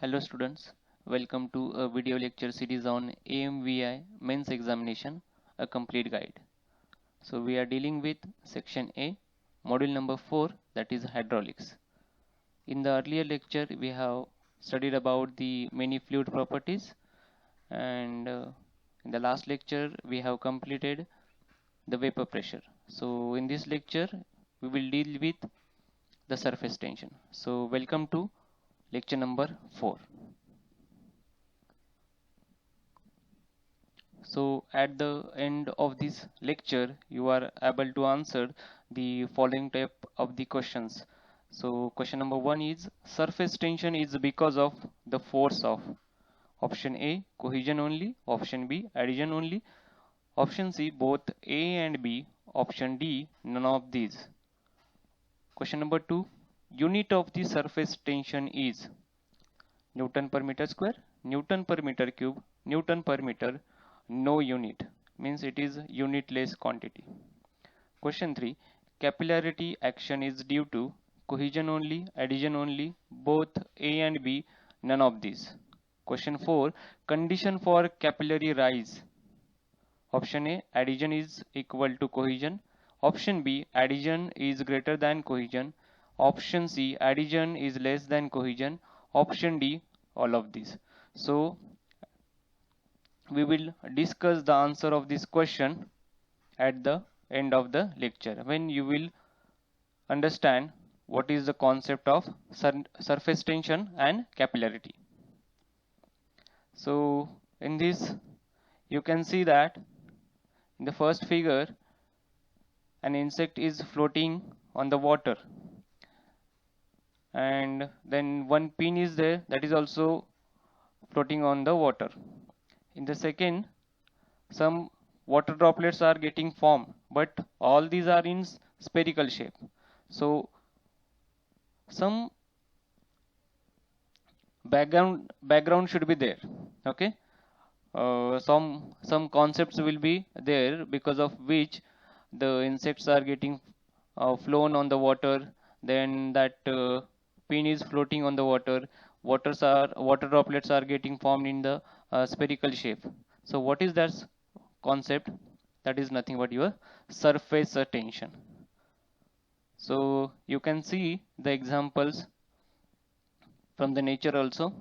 Hello students, welcome to a video lecture series on AMVI Mains Examination, a complete guide. So we are dealing with section A, module number 4, that is hydraulics. In the earlier lecture we have studied about the many fluid properties, and in the last lecture we have completed the vapor pressure. So in this lecture we will deal with the surface tension. So welcome to lecture number 4. So at the end of this lecture, you are able to answer the following type of the questions. So question number 1 is surface tension is because of the force of option A cohesion only, option B adhesion only, option C both A and B, option D none of these. Question number 2, unit of the surface tension is Newton per meter square, Newton per meter cube, Newton per meter, no unit, means it is unitless quantity. Question 3, capillarity action is due to cohesion only, adhesion only, both A and B, none of these. Question 4, condition for capillary rise. Option A, adhesion is equal to cohesion. Option B, adhesion is greater than cohesion. Option C, adhesion is less than cohesion. Option D, all of these. So we will discuss the answer of this question at the end of the lecture, when you will understand what is the concept of surface tension and capillarity. So in this you can see that in the first figure an insect is floating on the water, and then one pin is there that is also floating on the water. In the second, some water droplets are getting formed, but all these are in spherical shape. So some background should be there. Okay, some concepts will be there because of which the insects are getting flown on the water. Then that pin is floating on the water. Water droplets are getting formed in the spherical shape. So what is that concept? That is nothing but your surface tension. So you can see the examples from the nature also.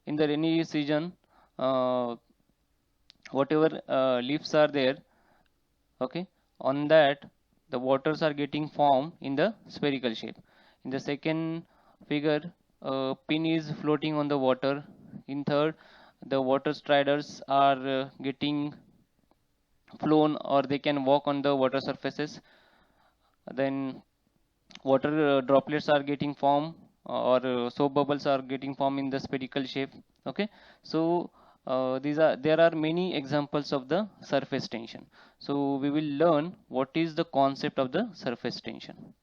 In the rainy season, whatever leaves are there, okay, on that the waters are getting formed in the spherical shape. In the second figure, pin is floating on the water. In third, the water striders are getting flown, or they can walk on the water surfaces. Then water droplets are getting formed, or soap bubbles are getting formed in the spherical shape. Okay, so there are many examples of the surface tension. So we will learn what is the concept of the surface tension.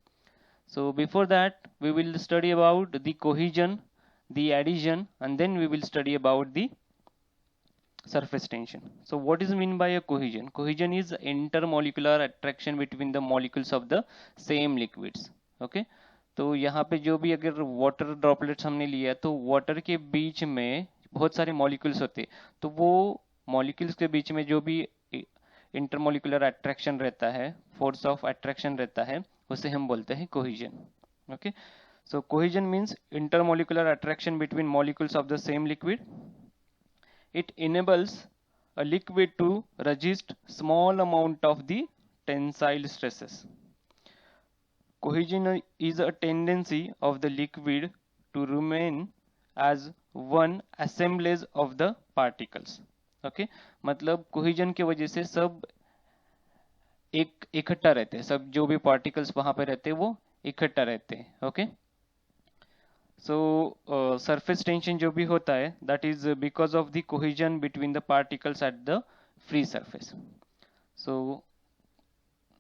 So before that we will study about the cohesion, the adhesion, and then we will study about the surface tension. So what is mean by a cohesion? Cohesion is intermolecular attraction between the molecules of the same liquids. Okay, तो यहाँ पे जो भी अगर water droplets हमने लिया तो water के बीच में बहुत सारे मॉलिक्यूल्स होते, तो वो मॉलिक्यूल्स के बीच में जो भी इंटरमोलिकुलर अट्रैक्शन रहता है, फोर्स ऑफ अट्रैक्शन रहता है, उसे हम बोलते हैं cohesion. Okay, so cohesion means intermolecular attraction between molecules of the same liquid. It enables a liquid to resist small amount of the tensile stresses. Cohesion is a tendency of the liquid to remain as one assemblage of the particles. Okay, मतलब cohesion की वजह से सब एक इकट्ठा रहते हैं, सब जो भी पार्टिकल्स वहां पे रहते हैं वो इकट्ठा रहते हैं. ओके, सो सरफेस टेंशन जो भी होता है that is because of the cohesion between the particles at the free surface. So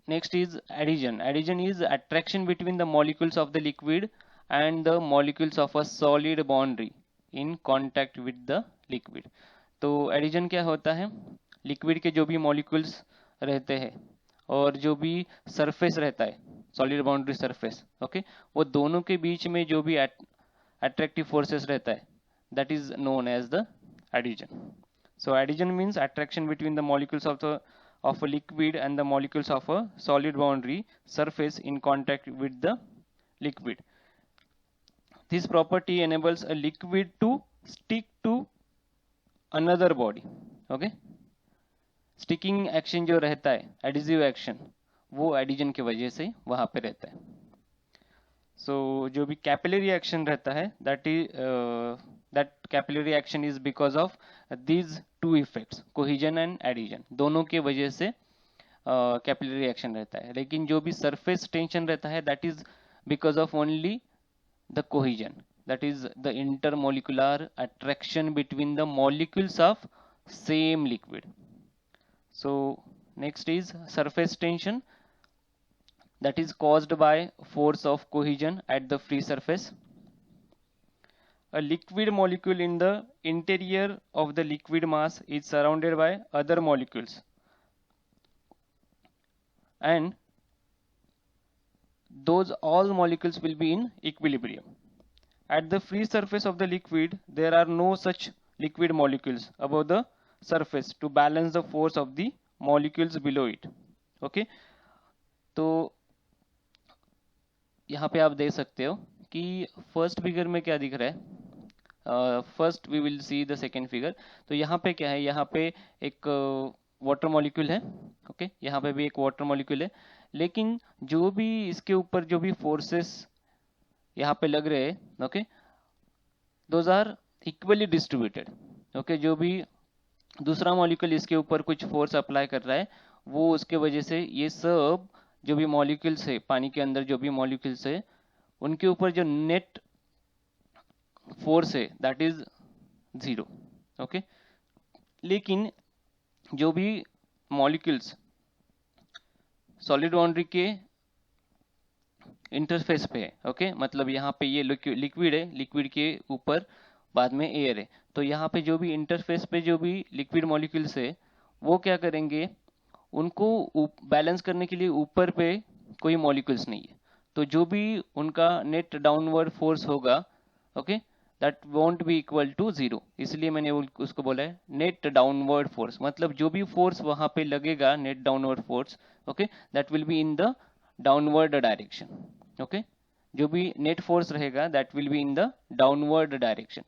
next is adhesion. Adhesion is attraction between the molecules of the liquid and the molecules of a solid boundary in contact with the liquid. तो adhesion क्या होता है? Liquid के जो भी molecules रहते हैं और जो भी सरफेस रहता है, सॉलिड बाउंड्री सरफेस, ओके, वो दोनों के बीच में जो भी attractive forces रहता है, that is known as the adhesion. So adhesion means attraction between the molecules of a liquid and the molecules of a solid boundary surface in contact with the liquid. This property enables a liquid to stick to another body. Okay, sticking action जो रहता है, एडिजिव action, वो एडिजन की वजह से वहां पे रहता है. सो जो भी कैपिलरी एक्शन रहता है, that capillary action is because of these two effects, cohesion and adhesion, दोनों के वजह से कैपिलरी एक्शन रहता है. लेकिन जो भी सरफेस टेंशन रहता है, that is because of only the cohesion, that is the intermolecular attraction between the molecules of same liquid. So next is surface tension, that is caused by force of cohesion at the free surface. A liquid molecule in the interior of the liquid mass is surrounded by other molecules, and those all molecules will be in equilibrium. At the free surface of the liquid, there are no such liquid molecules above the surface to balance the force of the molecules below it. Okay, तो यहाँ पे आप देख सकते हो कि first figure में क्या दिख रहा है. First we will see the second figure. तो यहाँ पे क्या है, यहाँ पे एक वाटर मॉलिक्यूल है. ओके, यहाँ पे भी एक वाटर मॉलिक्यूल है, लेकिन जो भी इसके ऊपर जो भी फोर्सेस यहाँ पे लग रहे हैं, okay, those are equally distributed. Okay, जो भी दूसरा मॉलिक्यूल इसके ऊपर कुछ फोर्स अप्लाई कर रहा है, वो उसके वजह से ये सब जो भी मॉलिक्यूल्स है, पानी के अंदर जो भी मॉलिक्यूल्स है, उनके ऊपर जो नेट फोर्स है दैट इज 0. ओके, लेकिन जो भी मॉलिक्यूल्स सॉलिड बाउंड्री के इंटरफेस पे है, ओके, मतलब यहाँ पे ये लिक्विड है, लिक्विड के ऊपर बाद में एयर है, तो यहाँ पे जो भी इंटरफेस पे जो भी लिक्विड मॉलिक्यूल्स है, वो क्या करेंगे, उनको बैलेंस करने के लिए ऊपर पे कोई मॉलिक्यूल्स नहीं है, तो जो भी उनका नेट डाउनवर्ड फोर्स होगा, okay, that won't be equal to 0. इसलिए मैंने उसको बोला है नेट डाउनवर्ड फोर्स, मतलब जो भी फोर्स वहां पे लगेगा, net downward force, okay, that will be in the downward direction. Okay, जो भी नेट फोर्स रहेगा that will be in the downward direction.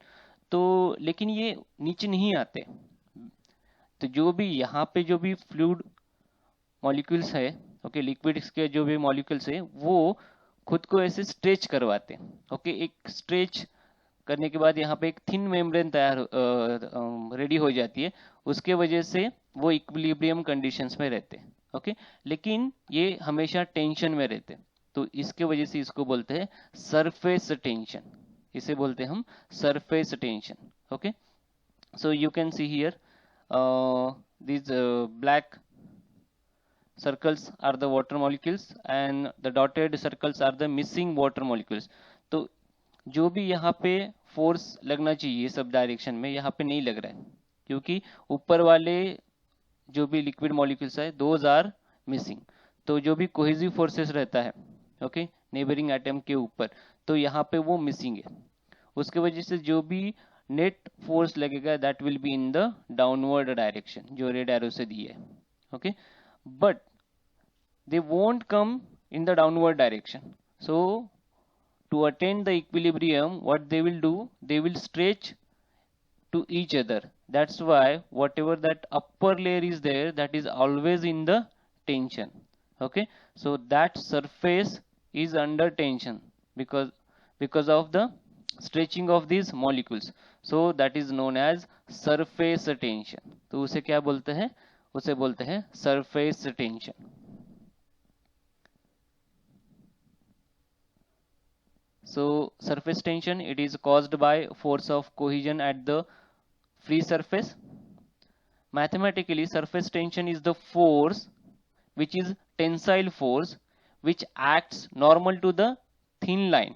तो लेकिन ये नीचे नहीं आते, तो जो भी यहाँ पे जो भी फ्लूइड मॉलिक्यूल्स है, ओके, लिक्विड्स के जो भी मॉलिक्यूल्स है, वो खुद को ऐसे स्ट्रेच करवाते हैं. ओके, एक स्ट्रेच करने के बाद यहाँ पे एक थिन मेम्ब्रेन तैयार रेडी हो जाती है, उसके वजह से वो इक्विलिब्रियम कंडीशंस में रहते हैं. ओके, लेकिन ये हमेशा टेंशन में रहते हैं, तो इसके वजह से इसको बोलते हैं सरफेस टेंशन. इसे बोलते हैं हम surface tension. Okay, so you can see here these black circles are the water molecules and the dotted circles are the missing water molecules. तो जो भी यहाँ पे फोर्स लगना चाहिए सब डायरेक्शन में, यहाँ पे नहीं लग रहा है, क्योंकि ऊपर वाले जो भी लिक्विड मॉलिक्यूल्स है दोज आर मिसिंग. तो जो भी कोहेसिव फोर्सेस रहता है, ओके, नेबरिंग एटम के ऊपर, तो यहाँ पे वो मिसिंग है, उसके वजह से जो भी नेट फोर्स लगेगा that will be in the downward direction, जो रेड एरो से दी है. Okay, but they won't come in the downward direction. So to attain the equilibrium, what they will do, they will stretch to each other. That's why whatever that upper layer is there, that is always in the tension. Okay, so that surface is under tension because of the stretching of these molecules. So that is known as surface tension. तो उसे क्या बोलते हैं, उसे बोलते हैं surface tension. So surface tension, it is caused by force of cohesion at the free surface. Mathematically, surface tension is the force which is tensile force which acts normal to the thin line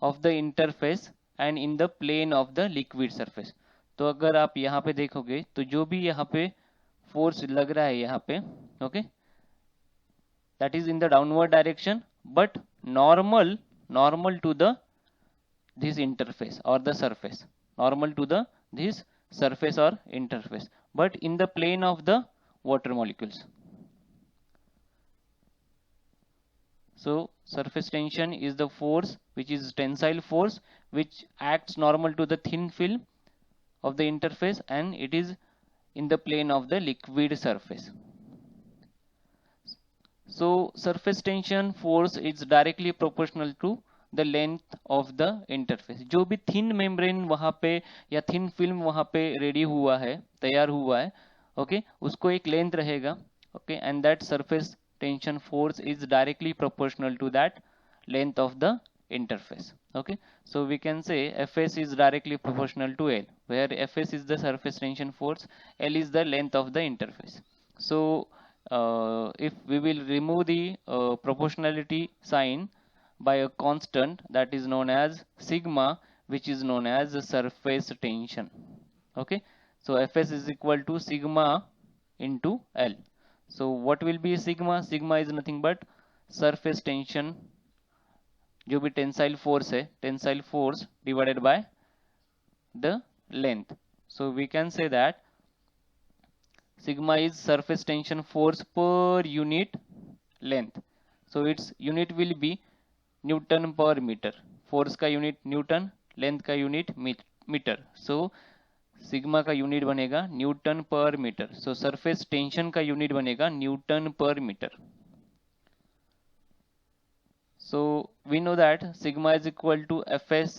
of the interface and in the plane of the liquid surface. तो अगर आप यहाँ पे देखोगे तो जो भी यहाँ पे फोर्स लग रहा है यहाँ पे, okay, that is in the downward direction but normal to the this interface or the surface, normal to the this surface or interface, but in the plane of the water molecules. So surface tension is the force which is tensile force which acts normal to the thin film of the interface, and it is in the plane of the liquid surface. So surface tension force is directly proportional to the length of the interface. जो भी thin membrane वहाँ पे या thin film वहाँ पे ready हुआ है, तैयार हुआ है, okay, उसको एक length रहेगा, okay, and that surface tension force is directly proportional to that length of the interface. Okay, so we can say Fs is directly proportional to L, where Fs is the surface tension force, L is the length of the interface. So if we will remove the proportionality sign by a constant that is known as sigma, which is known as the surface tension. Okay, so Fs is equal to sigma into L. So what will be sigma? Sigma is nothing but surface tension, जो भी tensile force है, tensile force divided by the length. So we can say that sigma is surface tension force per unit length. So its unit will be Newton per meter. Force का unit Newton, length का unit meter. So sigma का unit बनेगा newton per metre. So surface tension का unit बनेगा newton per metre. So we know that sigma is equal to Fs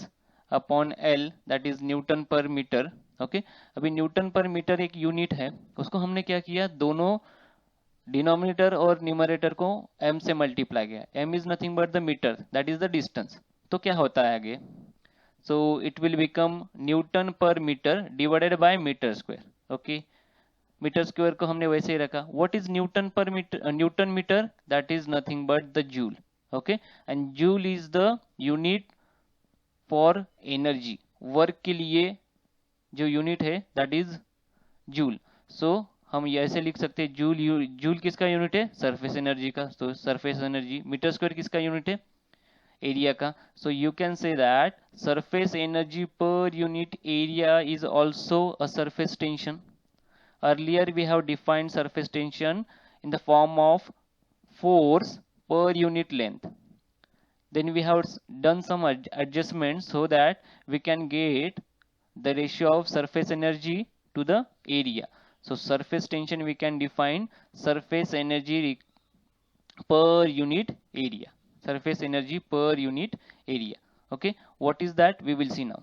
upon L, that is newton per metre. Okay, अभी newton per metre एक unit है, उसको हमने क्या किया, दोनों डिनोमिनेटर और न्यूमरेटर को m से मल्टीप्लाई किया. m is nothing but the metre, that is the distance. तो क्या होता है आगे, so it will become Newton per meter divided by meter square. Okay, meter square को हमने वैसे ही रखा. What is Newton per meter? Newton meter, that is nothing but the joule. Okay, and joule is the unit for energy. Work के लिए जो unit है that is joule. So हम ये ऐसे लिख सकते हैं, जूल किसका यूनिट है, सरफेस एनर्जी का. तो सरफेस एनर्जी. मीटर स्क्वायर किसका यूनिट है, एरिया का. So you can say that surface energy per unit area is also a surface tension. Earlier we have defined surface tension in the form of force per unit length. Then we have done some adjustments so that we can get the ratio of surface energy to the area. So surface tension we can define surface energy per unit area. Surface energy per unit area. Okay, what is that, we will see now.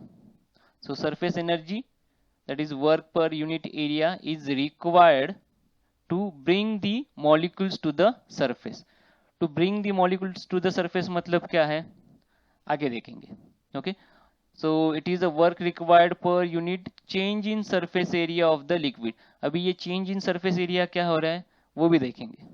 So surface energy, that is work per unit area, is required to bring the molecules to the surface. To bring the molecules to the surface मतलब क्या है, आगे देखेंगे. Okay, so it is a work required per unit change in surface area of the liquid. अभी ये change in surface area क्या हो रहा है वो भी देखेंगे.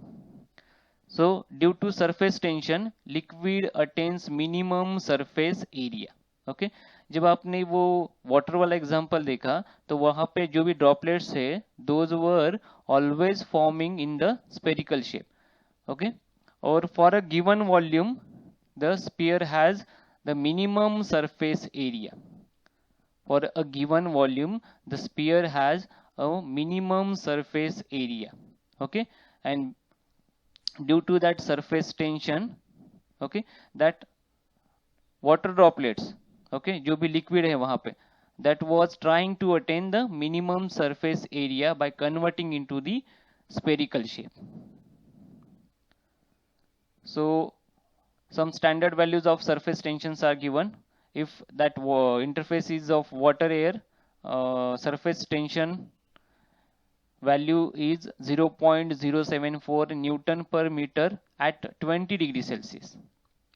So due to surface tension liquid attains minimum surface area. Okay, जब आपने वो वाटर वाला एग्जांपल देखा तो वहां पे जो भी ड्रॉपलेट्स है those were always forming in the spherical shape. Okay, और for a given volume the sphere has the minimum surface area. For a given volume the sphere has a minimum surface area. Okay, and due to that surface tension, okay, that water droplets, okay, जो भी liquid है वहां पे, that was trying to attain the minimum surface area by converting into the spherical shape. So some standard values of surface tensions are given. If that interface is of water air, surface tension value is 0.074 Newton per meter at 20 degree Celsius.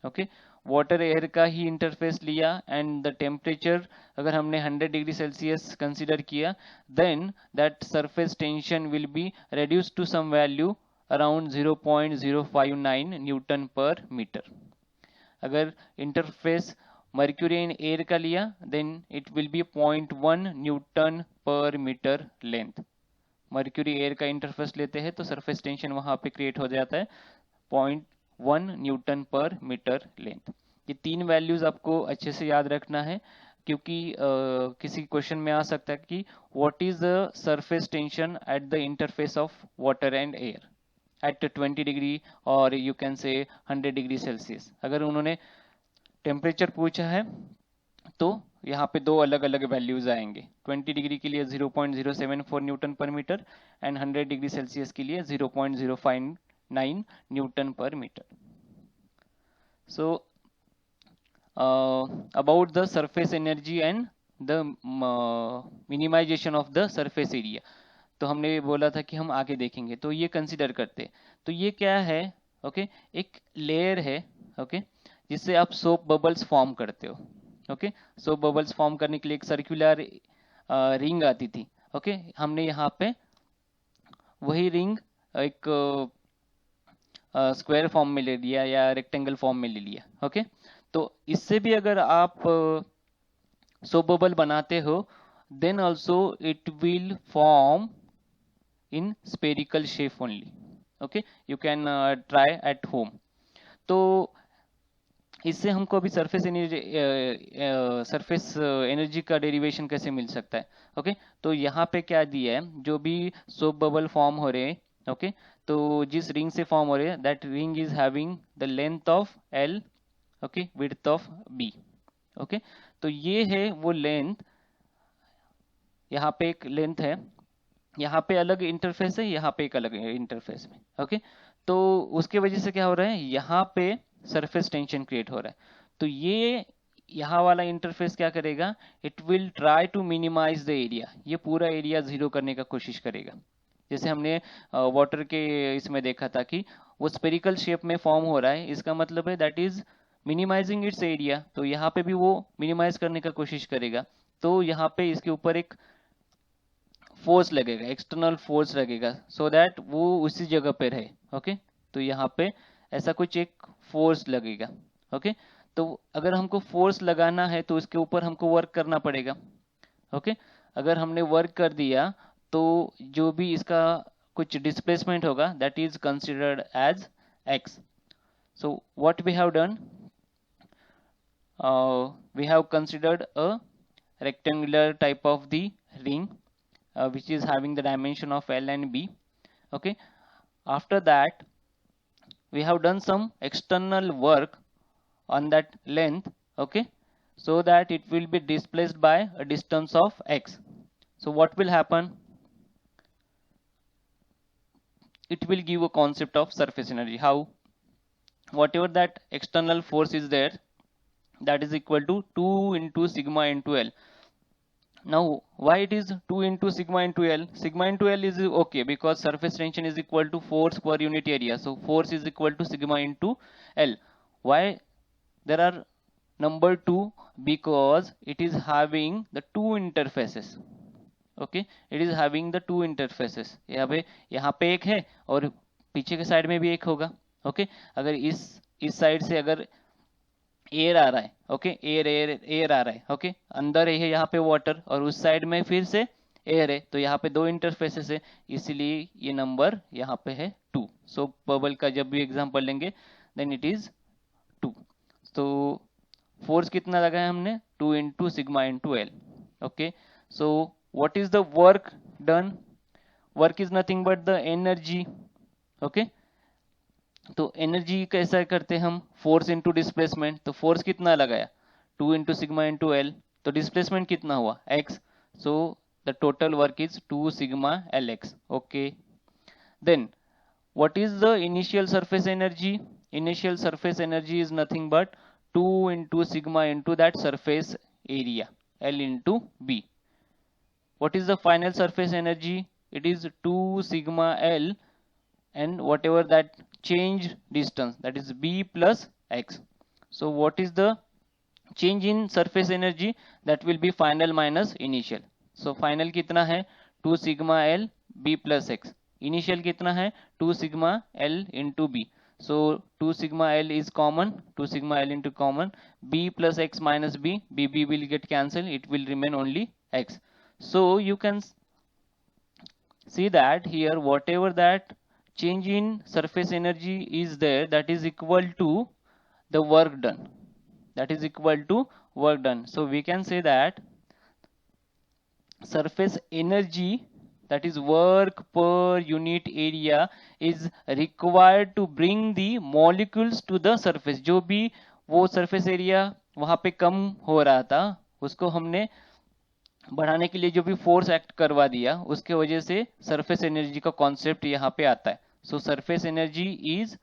Okay, water air का ही interface लिया and the temperature अगर हमने 100 degree Celsius consider किया, then that surface tension will be reduce to some value around 0.059 newton per metre. अगर interface mercury and air का लिया then it will be 0.1 newton per metre length. Mercury air का interface लेते हैं तो surface tension वहां पे क्रिएट हो जाता है 0.1 न्यूटन पर मीटर लेंथ. ये 3 वैल्यूज आपको अच्छे से याद रखना है, क्योंकि किसी क्वेश्चन में आ सकता है कि what is the surface tension at the interface of water and air at 20 degree और यू कैन से 100 डिग्री सेल्सियस। अगर उन्होंने टेम्परेचर पूछा है तो यहाँ पे दो अलग अलग वैल्यूज आएंगे। 20 डिग्री के लिए 0.074 Newton per metre and 100 degree Celsius के लिए 0.059 newton per metre. So about the surface energy and the minimisation of the surface area, तो हमने बोला था कि हम आगे देखेंगे, तो ये कंसिडर करते। तो ये क्या है, ओके, एक लेयर है, ओके, जिससे आप सोप बबल्स फॉर्म करते हो। ओके, सोप बबल्स फॉर्म करने के लिए एक सर्कुलर रिंग आती थी। ओके, हमने यहाँ पे वही रिंग एक स्क्वायर फॉर्म में ले लिया या रेक्टेंगल फॉर्म में ले लिया। ओके, तो इससे भी अगर आप सोप बबल बनाते हो then also it will form in spherical shape only. Okay, you can try at home. तो इससे हमको अभी सरफेस एनर्जी का डेरिवेशन कैसे मिल सकता है। ओके, तो यहाँ पे क्या दिया है, जो भी सोप बबल फॉर्म हो रहे हैं, ओके, तो जिस रिंग से फॉर्म हो रहे हैं that ring is having the length of L, okay, width of B। Okay, तो ये है वो लेंथ, यहाँ पे एक लेंथ है, यहाँ पे अलग इंटरफेस है, यहाँ पे एक अलग इंटरफेस में। ओके, तो उसके वजह से क्या हो रहा है, यहाँ पे सरफेस टेंशन क्रिएट हो रहा है। तो ये यहाँ वाला इंटरफेस क्या करेगा, it will try to minimise the area, ये पूरा एरिया जीरो करने का कोशिश करेगा। जैसे हमने वाटर के इसमें देखा था कि वो स्पेरिकल शेप में फॉर्म हो रहा है, इसका मतलब है that is minimising its area. तो यहाँ पे भी वो मिनिमाइज करने का कोशिश करेगा। तो यहाँ पे इसके ऊपर एक फोर्स लगेगा, एक्सटर्नल फोर्स लगेगा, सो दैट वो उसी जगह पे रहे। ओके, तो यहाँ पे ऐसा कुछ एक फोर्स लगेगा। ओके, तो अगर हमको फोर्स लगाना है तो इसके ऊपर हमको वर्क करना पड़ेगा। ओके, अगर हमने वर्क कर दिया तो जो भी इसका कुछ डिस्प्लेसमेंट होगा that is considered as x. So what we have done, we have considered a rectangular type of the ring which is having the dimension of L and B. Okay, after that we have done some external work on that length. Okay, so that it will be displaced by a distance of x. So what will happen, it will give a concept of surface energy. How, whatever that external force is there, that is equal to 2 into sigma into L. Now why it is 2 into sigma into L? Sigma into L is okay because surface tension is equal to force per unit area, so force is equal to sigma into L. Why there are number 2? Because it is having the two interfaces. Okay, it is having the two interfaces. यहाँ पे एक है और पीछे के side में भी एक होगा। ओके, अगर इस साइड से अगर एयर आ रहा है, ओके, एयर आ रहा है, ओके, अंदर है यहाँ पे वाटर और उस साइड में फिर से एयर है, तो यहाँ पे दो इंटरफेसेस है, इसीलिए ये नंबर यहाँ पे है 2। सो बबल का जब भी एग्जांपल लेंगे देन इट इज 2। तो फोर्स कितना लगा है हमने, 2 into sigma into L. Okay, so what is the work done, work is nothing but the energy. Okay, तो एनर्जी कैसा करते हैं हम, फोर्स इंटू डिस्प्लेसमेंट, तो फोर्स कितना लगाया 2 इंटू सिग्मा इंटू एल, तो डिस्प्लेसमेंट कितना हुआ x, so the total work is 2 sigma L x. Okay, then what is the initial surface energy, initial surface energy is nothing but 2 into sigma into that surface area L into B. What is the final surface energy, it is 2 sigma L and whatever that change distance, that is B plus X. So what is the change in surface energy, that will be final minus initial. So final कितना है 2 sigma L B plus X, initial कितना है 2 sigma L into B. So 2 sigma L is common, 2 sigma L into common, B plus X minus B, B will get cancelled, it will remain only X. So you can see that here whatever that change in surface energy is there, that is equal to the work done. that is equal to work done. So we can say that surface energy, that is work per unit area, is required to bring the molecules to the surface. जो भी वो surface area वहां पे कम हो रहा था उसको हमने बढ़ाने के लिए जो भी फोर्स एक्ट करवा दिया उसके वजह से सरफेस एनर्जी का कॉन्सेप्ट यहाँ पे आता है. सो surface energy is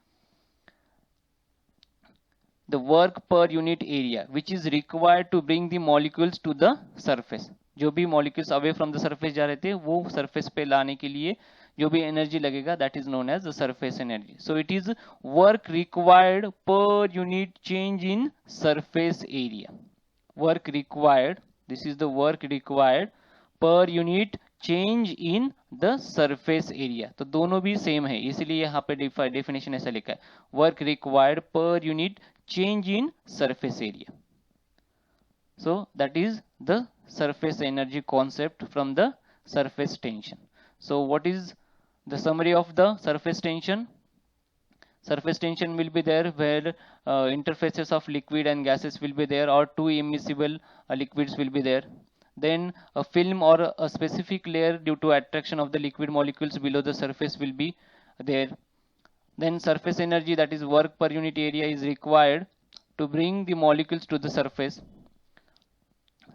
the work per unit area which is required to bring the molecules to the surface. जो भी molecules away from the surface जा रहे थे वो surface पे लाने के लिए जो भी energy लगेगा that is known as the surface energy. So it is work required per unit change in surface area. Work required, this is the work required per unit change in the surface area. तो दोनों भी same है इसलिए यहाँ पे definition ऐसा लिखा है work required per unit change in surface area. So that is the surface energy concept from the surface tension. So what is the summary of the surface tension? Surface tension will be there where interfaces of liquid and gases will be there, or two immiscible liquids will be there. Then a film or a specific layer due to attraction of the liquid molecules below the surface will be there. Then surface energy, that is work per unit area, is required to bring the molecules to the surface.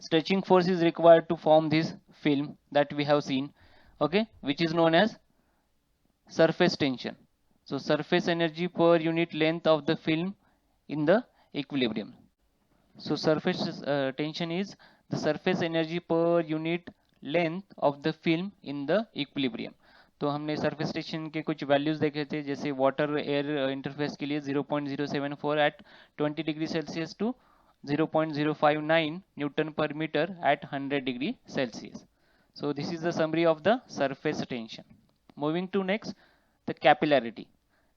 Stretching force is required to form this film that we have seen, okay, which is known as surface tension. So surface energy per unit length of the film in the equilibrium. So surface tension is the surface energy per unit length of the film in the equilibrium. तो हमने surface tension के कुछ values देखे थे जैसे water air interface के लिए 0.074 at 20 degree Celsius to 0.059 newton per metre at 100 degree Celsius. So this is the summary of the surface tension. Moving to next, the capillarity.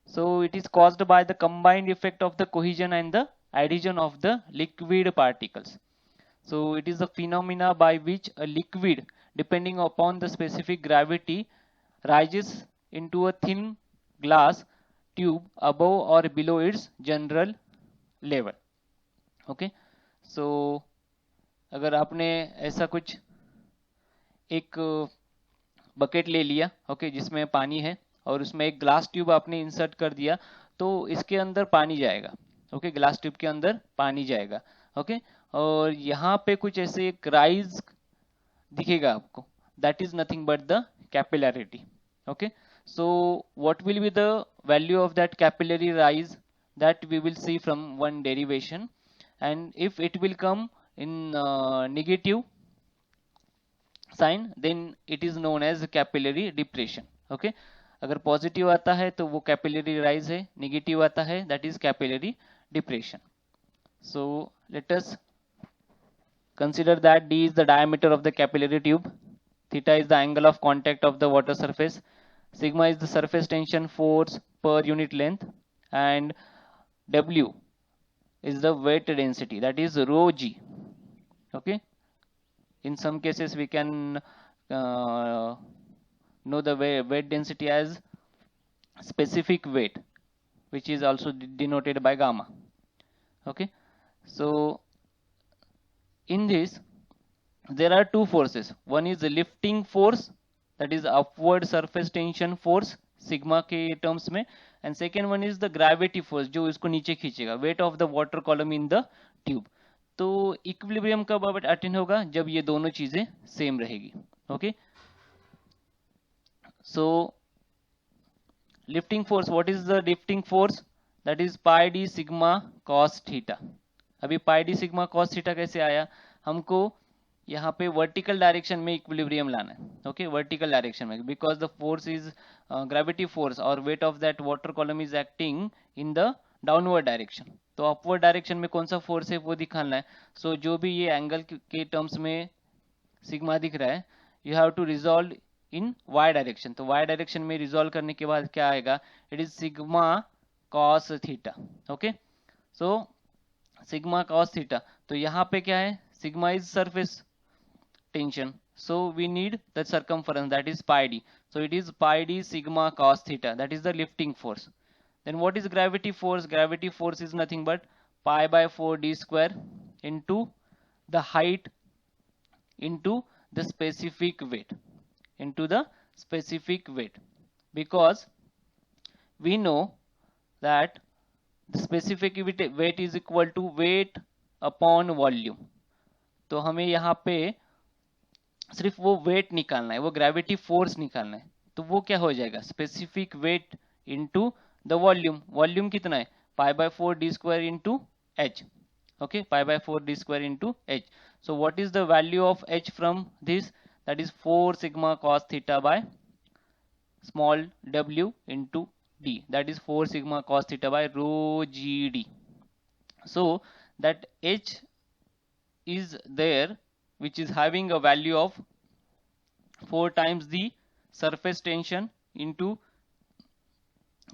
So it is caused by the combined effect of the cohesion and the adhesion of the liquid particles. So it is a phenomena by which a liquid, depending upon the specific gravity, rises into a thin glass tube above or below its general level. Okay, so अगर आपने ऐसा कुछ एक bucket ले लिया, okay, जिसमें पानी है और उसमें एक ग्लास ट्यूब आपने इंसर्ट कर दिया तो इसके अंदर पानी जाएगा, ओके, ग्लास ट्यूब के अंदर पानी जाएगा, ओके, और यहाँ पे कुछ ऐसे एक राइज दिखेगा आपको, that is nothing but the capillarity. Okay, so what will be the value of that capillary rise? That we will see from one derivation, and if it will come in negative sign then it is known as capillary depression. Okay, अगर positive आता है तो वो capillary rise है, negative आता है that is capillary depression. So let us consider that d is the diameter of the capillary tube, theta is the angle of contact of the water surface, sigma is the surface tension force per unit length, and W is the weight density, that is rho g. Okay, in some cases we can know the weight density as specific weight, which is also denoted by gamma. Okay, so in this there are two forces, one is the lifting force, that is upward surface tension force sigma के terms में, and second one is the gravity force जो इसको नीचे खींचेगा, weight of the water column in the tube. तो equilibrium कब attain होगा? जब ये दोनों चीजें सेम रहेगी. Okay, so lifting force, what is the lifting force? that is pi d sigma cos theta. अभी pi d sigma cos theta कैसे आया? हमको यहाँ पे वर्टिकल डायरेक्शन में इक्विलिब्रियम लाना है. ओके, वर्टिकल डायरेक्शन में, because the force is gravity force और weight of that water column is acting in the downward direction. तो अपवर्ड डायरेक्शन में कौन सा फोर्स है वो दिखाना है. सो जो भी ये एंगल के टर्म्स में सिग्मा दिख रहा है you have to resolve in Y direction. तो वाई डायरेक्शन में रिजॉल्व करने के बाद क्या आएगा? It is sigma cos theta. Okay, so sigma cos theta. तो यहाँ पे क्या है? Sigma is surface tension, so we need the circumference, that is pi d. So it is pi d sigma cos theta, that is the lifting force. Then what is gravity force? Gravity force is nothing but pi by 4 d square into the height into the specific weight, because we know that the specific weight is equal to weight upon volume. तो हमें यहाँ पे सिर्फ वो wait निकालना है, वो gravity force निकालना है. तो वो क्या हो जाएगा, specific weight into the volume. Volume कितना है, pi by 4 D square into H. okay, pi by 4 d square into h. So what is the value of h from this? That is 4 sigma cos theta by small w into d. That is 4 sigma cos theta by rho gd. So that h is there, which is having a value of 4 times the surface tension into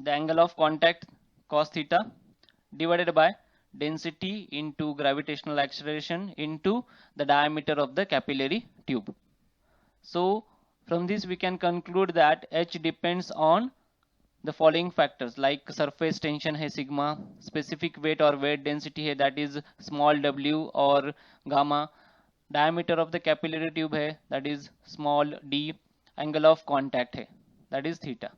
the angle of contact cos theta divided by density into gravitational acceleration into the diameter of the capillary tube. So from this we can conclude that h depends on the following factors, like surface tension है sigma, specific weight or weight density है that is small w or gamma, diameter of the capillary tube है that is small d, angle of contact है that is theta.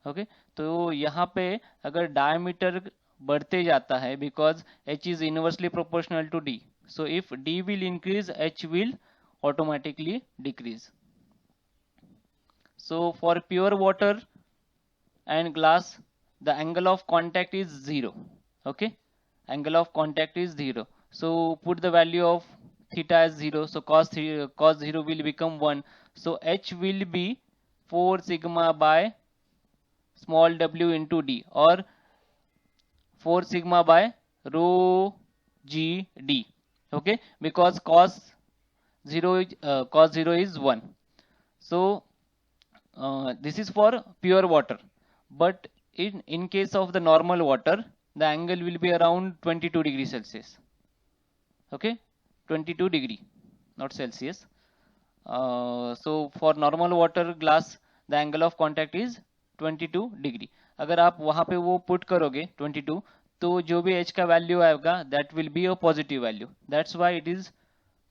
okay, तो यहाँ पे अगर diameter बढ़ते जाता है because h is inversely proportional to d, so if d will increase h will automatically decrease. So for pure water and glass the angle of contact is 0. okay, angle of contact is 0, so put the value of theta as 0, so cos 0 will become 1, so h will be 4 sigma by small w into d or 4 sigma by rho g d. okay, because cos 0 is 1. So this is for pure water, but in case of the normal water the angle will be around 22 degrees Celsius. okay, 22 degree, not Celsius. So for normal water glass the angle of contact is 22 degree. अगर आप वहां पे वो put करोगे 22, तो जो भी h का वैल्यू आएगा that will be a positive value. That's why it is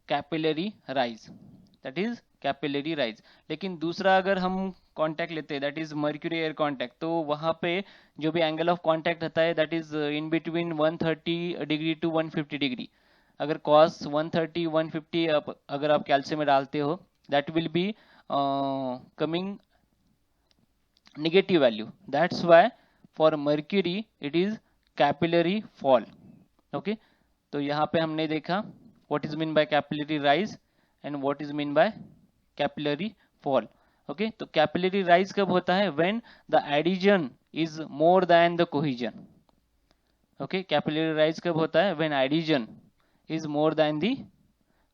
capillary rise, that is capillary rise. लेकिन दूसरा अगर हम कांटेक्ट लेते हैं that is mercury air contact, तो वहां पे जो भी एंगल ऑफ कांटेक्ट रहता है that is in between 130 degree to 150 degree. अगर cos 130 150 अगर आप कैल्सियम में डालते हो that will be coming negative value. That's why for mercury it is capillary fall. okay, तो यहाँ पे हमने देखा what is mean by capillary rise and what is mean by capillary fall. okay, तो capillary rise कब होता है, when the adhesion is more than the cohesion. okay, capillary rise कब होता है, when adhesion is more than the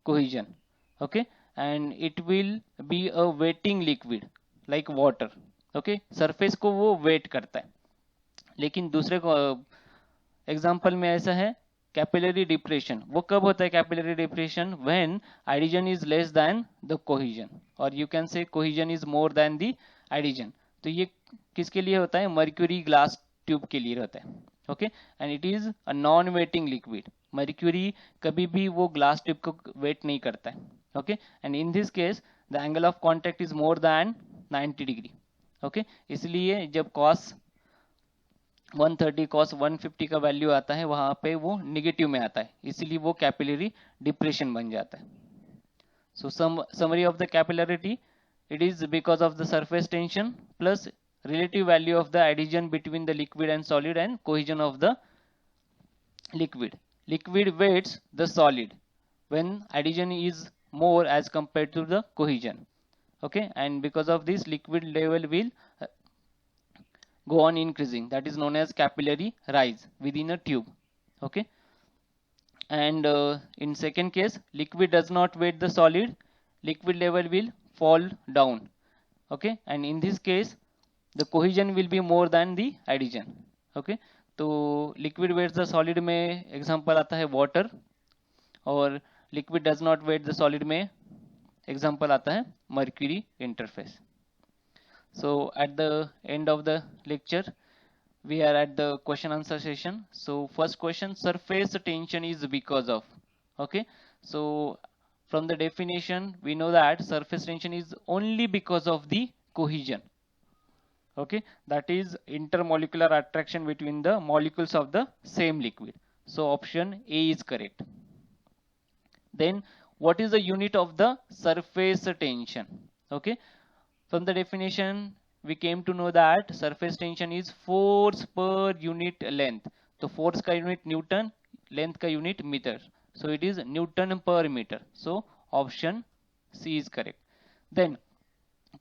cohesion. okay, and it will be a wetting liquid like water. Okay, surface को वो wait करता है. लेकिन दूसरे को एग्जांपल में ऐसा है कैपिलरी डिप्रेशन. वो कब होता है capillary depression, when adhesion is less than the cohesion, और you can say cohesion is more than the adhesion. तो ये किसके लिए होता है, मर्क्यूरी ग्लास ट्यूब के लिए होता है. Okay, and it is a non waiting liquid. Mercury कभी भी वो ग्लास ट्यूब को वेट नहीं करता है. Okay, and in this case the angle of contact is more then 90 degree. Okay, इसलिए जब cos 130 cos 150 का वैल्यू आता है वहां पे वो निगेटिव में आता है, इसलिए वो कैपिलरी डिप्रेशन बन जाता है. सो summary of the capillarity, it is because of the surface tension plus relative value of the adhesion between the liquid and solid and cohesion of the liquid. Liquid weights the solid when adhesion is more as compared to the cohesion. okay, and because of this liquid level will go on increasing, that is known as capillary rise within a tube. okay, and in second case liquid does not weight the solid, liquid level will fall down. okay, and in this case the cohesion will be more than the adhesion. okay, तो liquid weights the solid में example आता है water, और liquid does not weight the solid में example आता है mercury interface. So at the end of the lecture we are at the question answer session. So first question, surface tension is because of. Okay, so from the definition we know that surface tension is only because of the cohesion. Okay, that is intermolecular attraction between the molecules of the same liquid. So option A is correct. Then what is the unit of the surface tension? Okay, from the definition we came to know that surface tension is force per unit length. So force का unit Newton, length का unit meter. So it is Newton per meter. So option C is correct. Then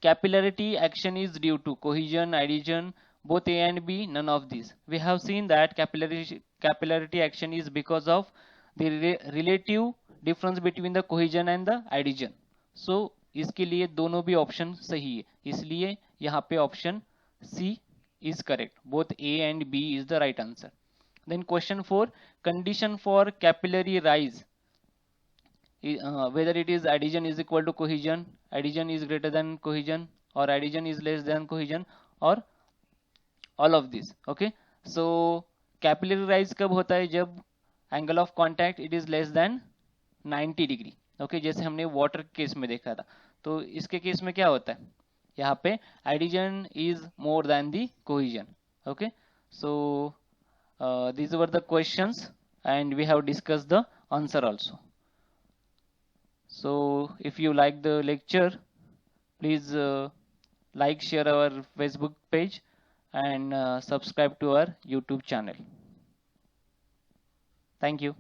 capillarity action is due to cohesion, adhesion, both A and B, none of these. We have seen that capillarity action is because of the relative difference between the cohesion and the adhesion. So इसके लिए दोनों भी option सही है, इसलिए यहाँ पे option C is correct. Both A and B is the right answer. Then question 4, condition for capillary rise, whether it is adhesion is equal to cohesion, adhesion is greater than cohesion, or adhesion is less than cohesion, or all of this. Okay, so capillary rise कब होता है? जब angle of contact it is less than 90 degree. Okay, जैसे हमने water case में देखा था. तो इसके केस में क्या होता है? यहाँ पे adhesion is more than the cohesion. Okay, so these were the questions and we have discussed the answer also. So if you like the lecture, please like, share our Facebook page and subscribe to our YouTube channel. Thank you.